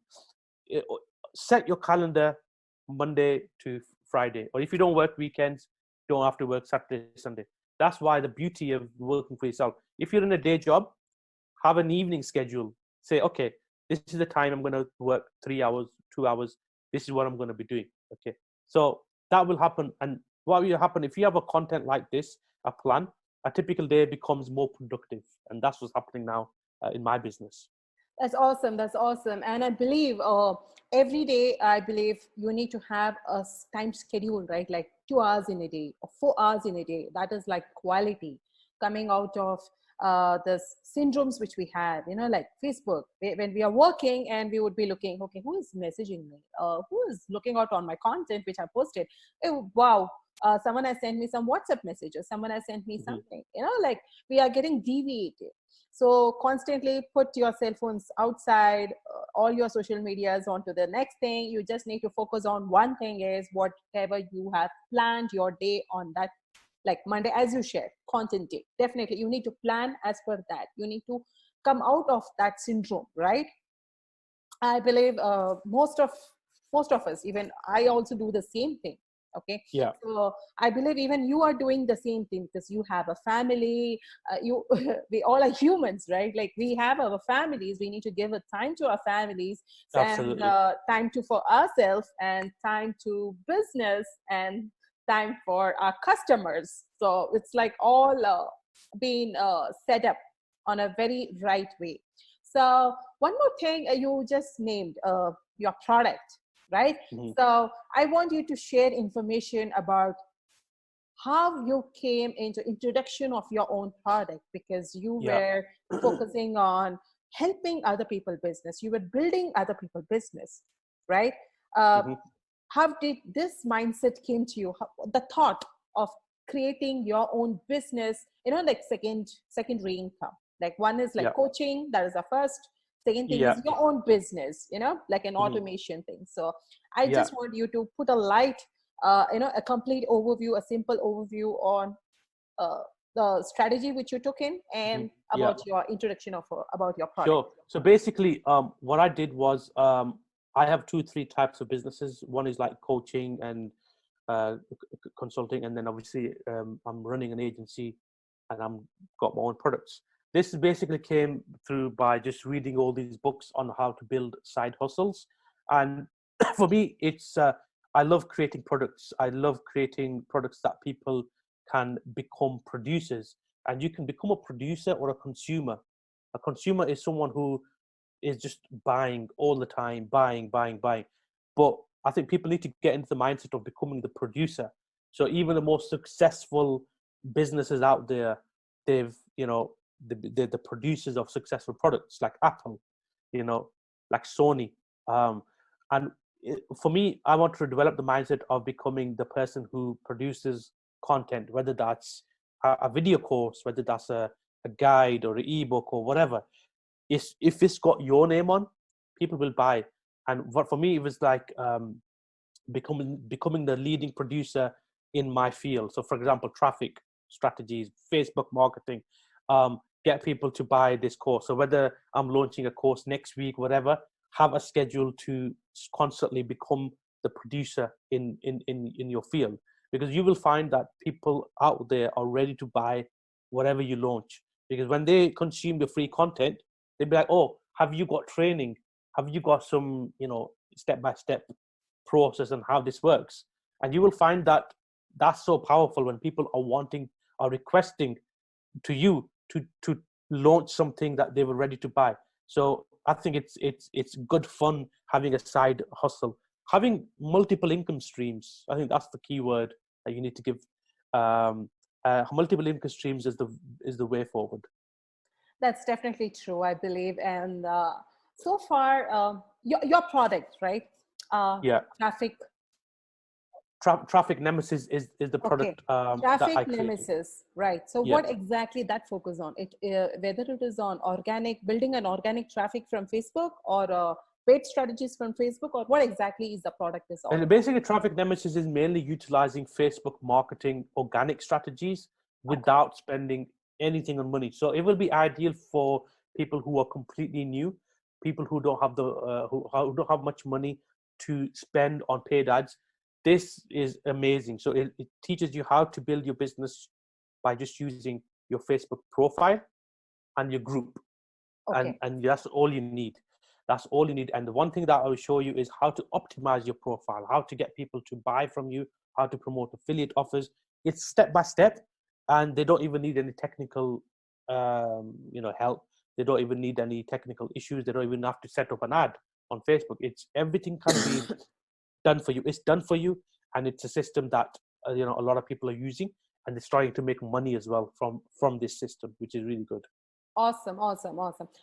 Set your calendar Monday to Friday, or if you don't work weekends, you don't have to work Saturday, Sunday. That's why the beauty of working for yourself. If you're in a day job, have an evening schedule. Say, okay, this is the time I'm going to work 3 hours, 2 hours. This is what I'm going to be doing. Okay. So that will happen. And what will happen if you have a content like this, a plan, a typical day becomes more productive. And that's what's happening now in my business. That's awesome. That's awesome. And I believe every day, I believe you need to have a time schedule, right? Like 2 hours in a day or 4 hours in a day. That is like quality coming out of the syndromes which we have, like Facebook. When we are working and we would be looking, okay, who is messaging me? Who is looking out on my content which I posted? Oh, wow. Someone has sent me some WhatsApp messages. Someone has sent me something, like we are getting deviated. So constantly put your cell phones outside, all your social medias onto the next thing. You just need to focus on one thing, is whatever you have planned your day on that, like Monday, as you shared, content day. Definitely, you need to plan as per that. You need to come out of that syndrome, right? I believe most of us, even I also do the same thing. Okay. Yeah. So I believe even you are doing the same thing because you have a family. We all are humans, right? Like we have our families. We need to give a time to our families. Absolutely. And time to for ourselves, and time to business, and time for our customers. So it's like all being set up on a very right way. So one more thing, you just named your product, right? So I want you to share information about how you came into introduction of your own product, because you were focusing on helping other people business. You were building other people business, right? How did this mindset came to you? The thought of creating your own business, like secondary income. Like one is like coaching, that is the first. Second thing is your own business, like an automation thing. So I just want you to put a light, a complete overview, a simple overview on the strategy which you took in, and about your introduction of about your product. Sure. So basically, what I did was I have 2-3 types of businesses. One is like coaching and consulting, and then obviously I'm running an agency, and I'm got my own products. This basically came through by just reading all these books on how to build side hustles. And for me, it's I love creating products. I love creating products that people can become producers, and you can become a producer or a consumer. A consumer is someone who is just buying all the time, buying. But I think people need to get into the mindset of becoming the producer. So even the most successful businesses out there, they've, you know, they're the producers of successful products like Apple, you know, like Sony. And for me, I want to develop the mindset of becoming the person who produces content, whether that's a video course, whether that's a guide or an ebook or whatever. If it's got your name on, people will buy. And what for me, it was like becoming the leading producer in my field. So, for example, traffic strategies, Facebook marketing, get people to buy this course. So whether I'm launching a course next week, whatever, have a schedule to constantly become the producer in your field, because you will find that people out there are ready to buy whatever you launch. Because when they consume your free content, they'll be like, oh, have you got training? Have you got some, you know, step-by-step process on how this works? And you will find that that's so powerful when people are wanting or requesting to you to launch something that they were ready to buy. So I think it's good fun having a side hustle, having multiple income streams. I think that's the key word that you need to give. Multiple income streams is the way forward. That's definitely true, I believe. And so far, your product, right? Yeah. Traffic Nemesis is the product that I created. Nemesis, right? So Yeah. what exactly that focus on? It whether it is on building an organic traffic from Facebook, or paid strategies from Facebook, or what exactly is the product is all And about? basically, Traffic Nemesis is mainly utilizing Facebook marketing organic strategies without spending anything on money. So it will be ideal for people who are completely new, people who don't have who don't have much money to spend on paid ads. This is amazing. So it teaches you how to build your business by just using your Facebook profile and your group. Okay. And that's all you need. That's all you need. And the one thing that I will show you is how to optimize your profile, how to get people to buy from you, how to promote affiliate offers. It's step by step, and they don't even need any technical help. They don't even need any technical issues. They don't even have to set up an ad on Facebook. It's everything can be done for you. It's done for you, and it's a system that a lot of people are using, and they're starting to make money as well from this system, which is really good. Awesome.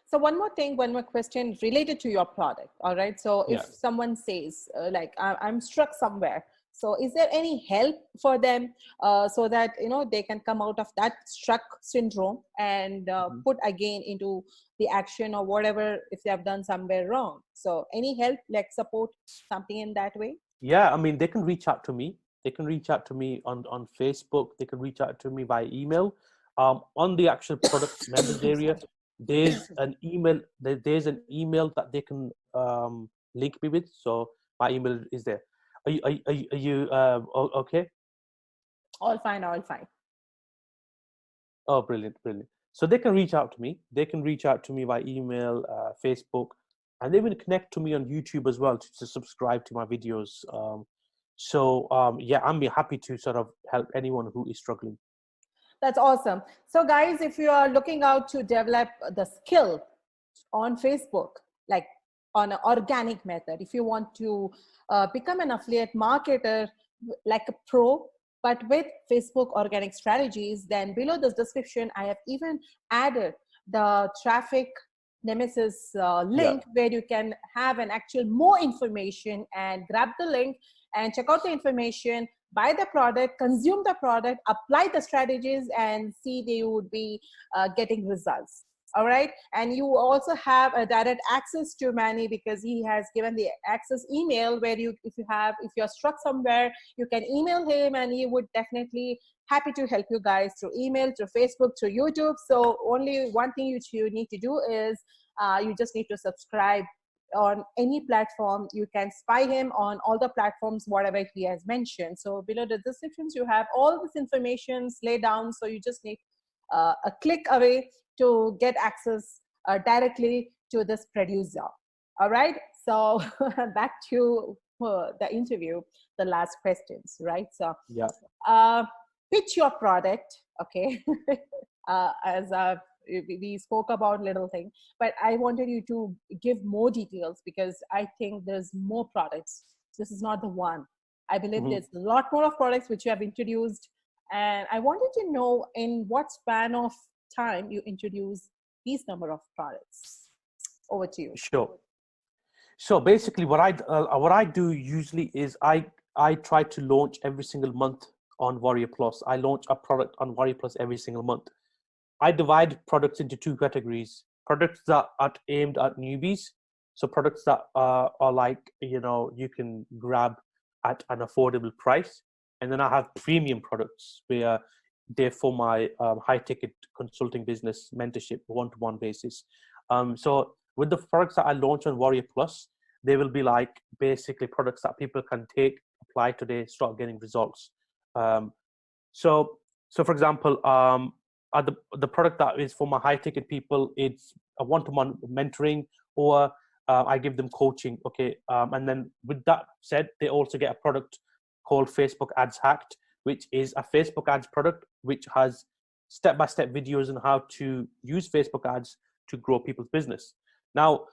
So one more question related to your product. All right. So if someone says like I'm struck somewhere, so is there any help for them so that they can come out of that struck syndrome and put again into the action or whatever if they have done somewhere wrong? So any help, like support, something in that way? Yeah, I mean, they can reach out to me. They can reach out to me on Facebook. They can reach out to me by email. On the actual product members area, there's an email. There's an email that they can link me with. So my email is there. Are you okay? All fine. Oh, brilliant. So they can reach out to me. They can reach out to me by email, Facebook, and they will connect to me on YouTube as well to subscribe to my videos. Yeah, I'm happy to sort of help anyone who is struggling. That's awesome. So guys, if you are looking out to develop the skill on Facebook, like on an organic method, if you want to become an affiliate marketer like a pro, but with Facebook organic strategies, then below this description, I have even added the Traffic Nemesis link where you can have an actual more information and grab the link and check out the information, buy the product, consume the product, apply the strategies, and see they would be getting results. All right. And you also have a direct access to Manny because he has given the access email where if you're struck somewhere, you can email him and he would definitely happy to help you guys through email, through Facebook, through YouTube. So only one thing you need to do is you just need to subscribe on any platform. You can spy him on all the platforms, whatever he has mentioned. So below the descriptions, you have all this information laid down. So you just need a click away to get access directly to this producer. All right. So back to the interview, the last questions, right? So, Yeah. pitch your product, okay? As we spoke about little thing, but I wanted you to give more details because I think there's more products. This is not the one. I believe Mhm. there's a lot more of products which you have introduced, and I wanted to know in what span of time you introduce these number of products. Over to you. Sure. So basically, what I do usually is I try to launch every single month on Warrior Plus. I launch a product on Warrior Plus every single month. I divide products into two categories: products that are aimed at newbies, so products that are like, you can grab at an affordable price, and then I have premium products where they're for my high ticket consulting business mentorship one-to-one basis. So with the products that I launch on Warrior Plus, they will be like basically products that people can take, apply today, start getting results. Um, so so for example, the product that is for my high ticket people, it's a one-to-one mentoring, or I give them coaching. Okay, and then with that said, they also get a product called Facebook Ads Hacked, which is a Facebook ads product which has step-by-step videos on how to use Facebook ads to grow people's business. Now,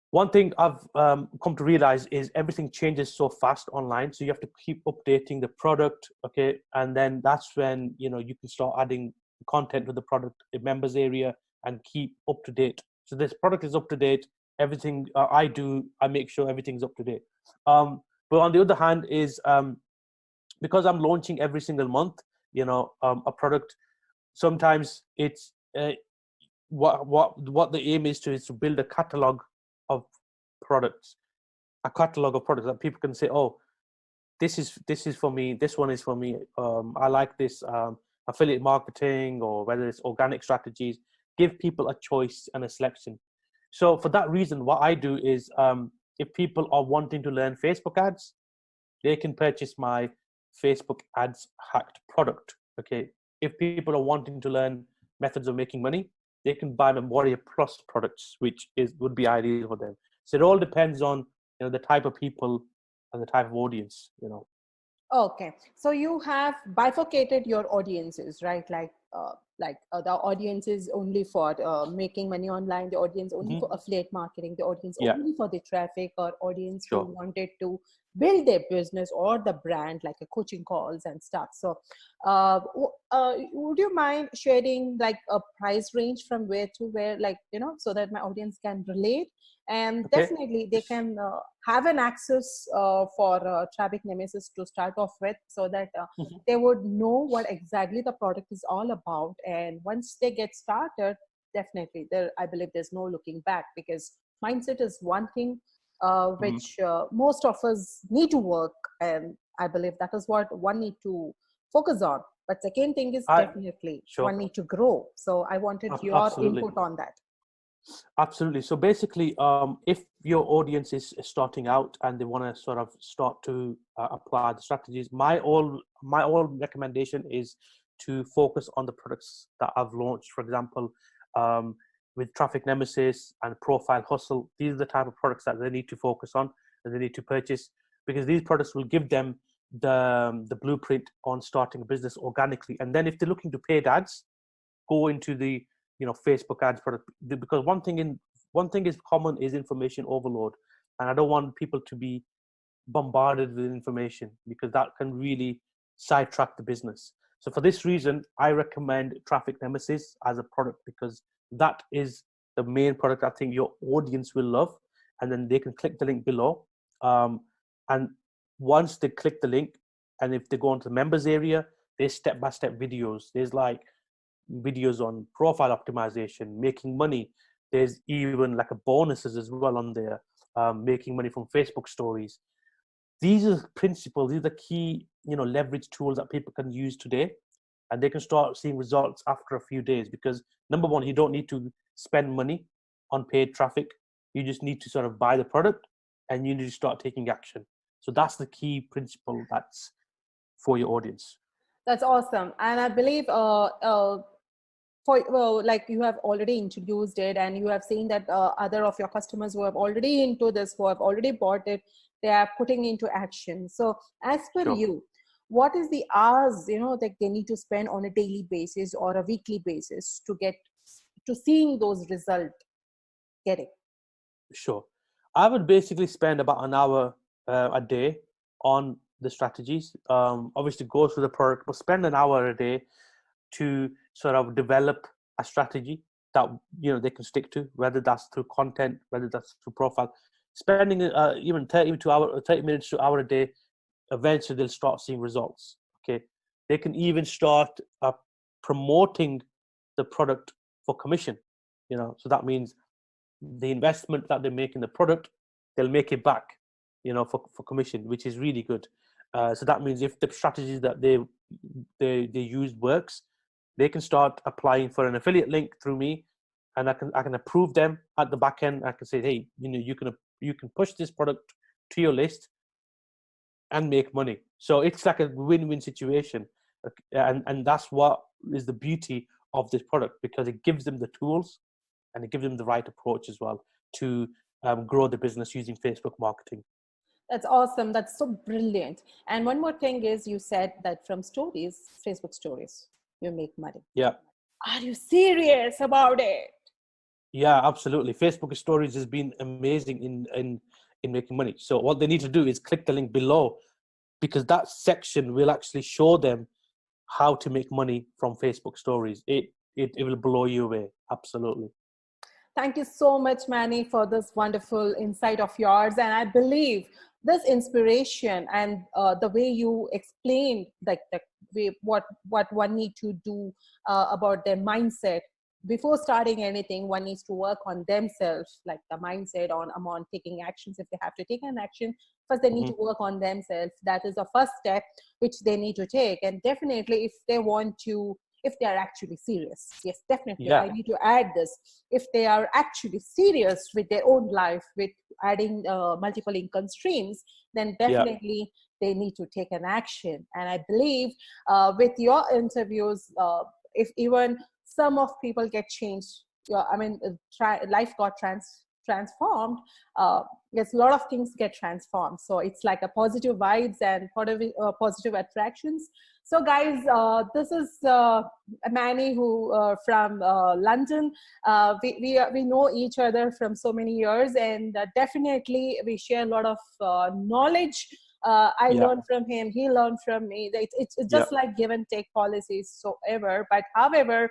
one thing I've come to realize is everything changes so fast online, so you have to keep updating the product. Okay, and then that's when you can start adding content to the product, the members area, and keep up to date. So this product is up to date. Everything I do, I make sure everything's up to date. But on the other hand, is because I'm launching every single month, a product. Sometimes it's what the aim is to build a catalog of products, a catalog of products that people can say, oh, this is for me, this one is for me. I like this affiliate marketing, or whether it's organic strategies. Give people a choice and a selection. So for that reason, what I do is, if people are wanting to learn Facebook ads, they can purchase my Facebook Ads Hacked product. Okay, if people are wanting to learn methods of making money, they can buy my Warrior Plus products, which would be ideal for them. So it all depends on the type of people and the type of audience. Okay, so you have bifurcated your audiences, right? The audience is only for making money online, the audience only Hmm. for affiliate marketing, the audience Yeah, only for the traffic, or audience who sure. wanted to build their business or the brand, like a coaching calls and stuff. So, would you mind sharing like a price range from where to where, like, so that my audience can relate? And Okay. definitely they can have an access for traffic nemesis to start off with, so that Mhm. they would know what exactly the product is all about. And once they get started, definitely there, I believe there's no looking back, because mindset is one thing Mhm. which most of us need to work, and I believe that is what one need to focus on. But second thing is I definitely Sure. one need to grow. So I wanted your Absolutely. input on that. Absolutely. So basically, if your audience is starting out and they want to sort of start to apply the strategies, my all recommendation is to focus on the products that I've launched. For example, with Traffic Nemesis and Profile Hustle, these are the type of products that they need to focus on and they need to purchase, because these products will give them the blueprint on starting a business organically. And then if they're looking to paid ads, go into the Facebook ads product, because one thing is common is information overload, and I don't want people to be bombarded with information, because that can really sidetrack the business. So for this reason, I recommend Traffic Nemesis as a product, because that is the main product I think your audience will love, and then they can click the link below, and once they click the link, and if they go into the members area, there's step-by-step videos. There's like videos on profile optimization, making money. There's even like a bonuses as well on there, making money from Facebook stories. These are principles, these are the key, leverage tools that people can use today, and they can start seeing results after a few days. Because number one, you don't need to spend money on paid traffic. You just need to sort of buy the product, and you need to start taking action. So that's the key principle that's for your audience. That's awesome. And I believe well, like you have already introduced it, and you have seen that other of your customers who have already into this, who have already bought it, they are putting into action. So as per Sure. you, what is the hours, that they need to spend on a daily basis or a weekly basis to get to seeing those results getting? Sure. I would basically spend about an hour a day on the strategies. Obviously, go through the product, but spend an hour a day to sort of develop a strategy that they can stick to, whether that's through content, whether that's through profile. Spending even 30 minutes to hour a day, eventually they'll start seeing results. Okay, they can even start promoting the product for commission. So that means the investment that they make in the product, they'll make it back, for commission, which is really good. So that means if the strategies that they use works, they can start applying for an affiliate link through me, and I can approve them at the back end. I can say, hey, you can push this product to your list and make money. So it's like a win-win situation, and that's what is the beauty of this product, because it gives them the tools and it gives them the right approach as well to grow the business using Facebook marketing. That's awesome. That's so brilliant. And one more thing is, you said that from stories, Facebook stories, you make money. Yeah. Are you serious about it? Yeah, absolutely. Facebook stories has been amazing in making money. So what they need to do is click the link below, because that section will actually show them how to make money from Facebook stories. It will blow you away. Absolutely. Thank you so much, Manny, for this wonderful insight of yours. And I believe this inspiration and the way you explained, like the way what one need to do about their mindset before starting anything, one needs to work on themselves, like the mindset on taking actions. If they have to take an action, first they need to work on themselves. That is the first step which they need to take. And definitely, if they want to, if they are actually serious, yes, definitely, Yeah. I need to add this. If they are actually serious with their own life, with adding multiple income streams, then definitely they need to take an action. And I believe with your interviews, if even some of people get changed, life got transformed. Yes, a lot of things get transformed. So it's like a positive vibes and positive attractions. So guys, this is Manny, who from London. We know each other from so many years, and definitely we share a lot of knowledge. I learned from him, he learned from me. It's just like give and take policies, so ever. But however,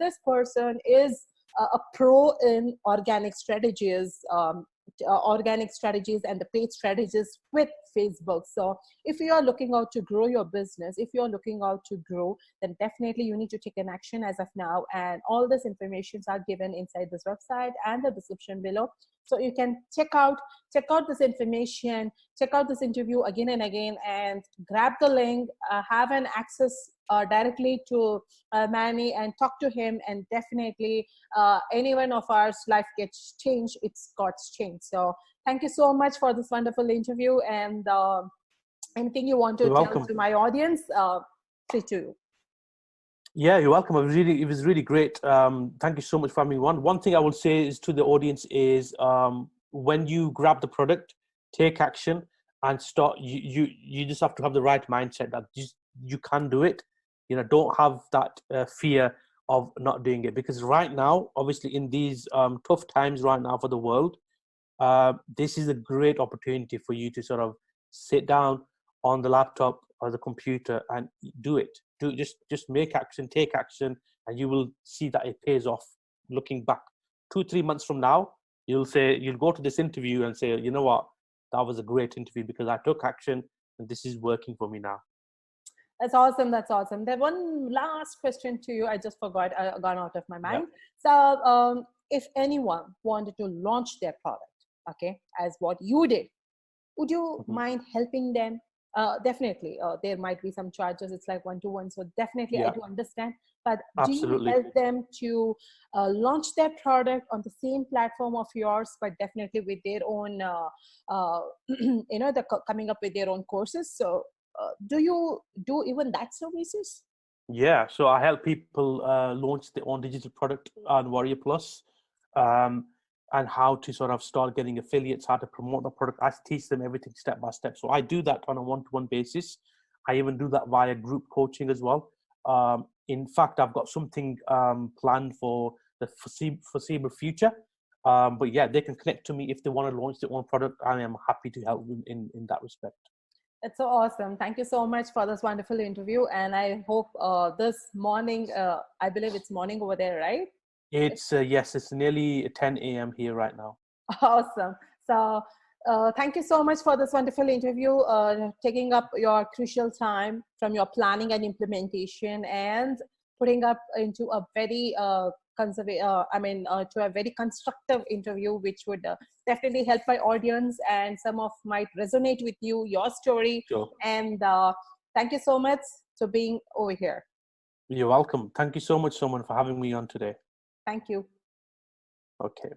this person is a pro in organic strategies, and the paid strategies with Facebook. So if you are looking out to grow your business, if you're looking out to grow, then definitely you need to take an action as of now. And all this information are given inside this website and the description below. So you can check out this information, check out this interview again and again, and grab the link, have an access directly to Manny and talk to him. And definitely anyone of ours life gets changed, it's God's change. So thank you so much for this wonderful interview. And anything you want to You're tell welcome. to my audience, free to you. Yeah, you're welcome. It was really great. Thank you so much for having me on. One thing I will say is to the audience is when you grab the product, take action and start. You just have to have the right mindset that you can do it. Don't have that fear of not doing it, because right now, obviously, in these tough times right now for the world, this is a great opportunity for you to sort of sit down on the laptop or the computer and do it. Just make action, take action, and you will see that it pays off. Looking back 2-3 months from now, you'll go to this interview and say, you know what, that was a great interview because I took action and this is working for me now. That's awesome. That's awesome. Then one last question to you. I just forgot. Gone out of my mind. So if anyone wanted to launch their product, okay, as what you did, would you mind helping them? Definitely. There might be some charges. It's like one-to-one. So definitely I do understand. But Absolutely. do you help them to launch their product on the same platform of yours, but definitely with their own, coming up with their own courses? So do you do even that services? Yeah, so I help people launch their own digital product on Warrior Plus, and how to sort of start getting affiliates, how to promote the product. I teach them everything step by step. So I do that on a one-to-one basis. I even do that via group coaching as well. In fact, I've got something planned for the foreseeable future. But yeah, they can connect to me if they want to launch their own product. I am happy to help them in that respect. It's so awesome. Thank you so much for this wonderful interview. And I hope this morning, I believe it's morning over there, right? It's yes, it's nearly 10 a.m. here right now. Awesome. So thank you so much for this wonderful interview, taking up your crucial time from your planning and implementation and putting up into a very to a very constructive interview, which would definitely help my audience, and some of might resonate with you, your story. Sure. And thank you so much for being over here. You're welcome. Thank you so much, Soman, for having me on today. Thank you. Okay.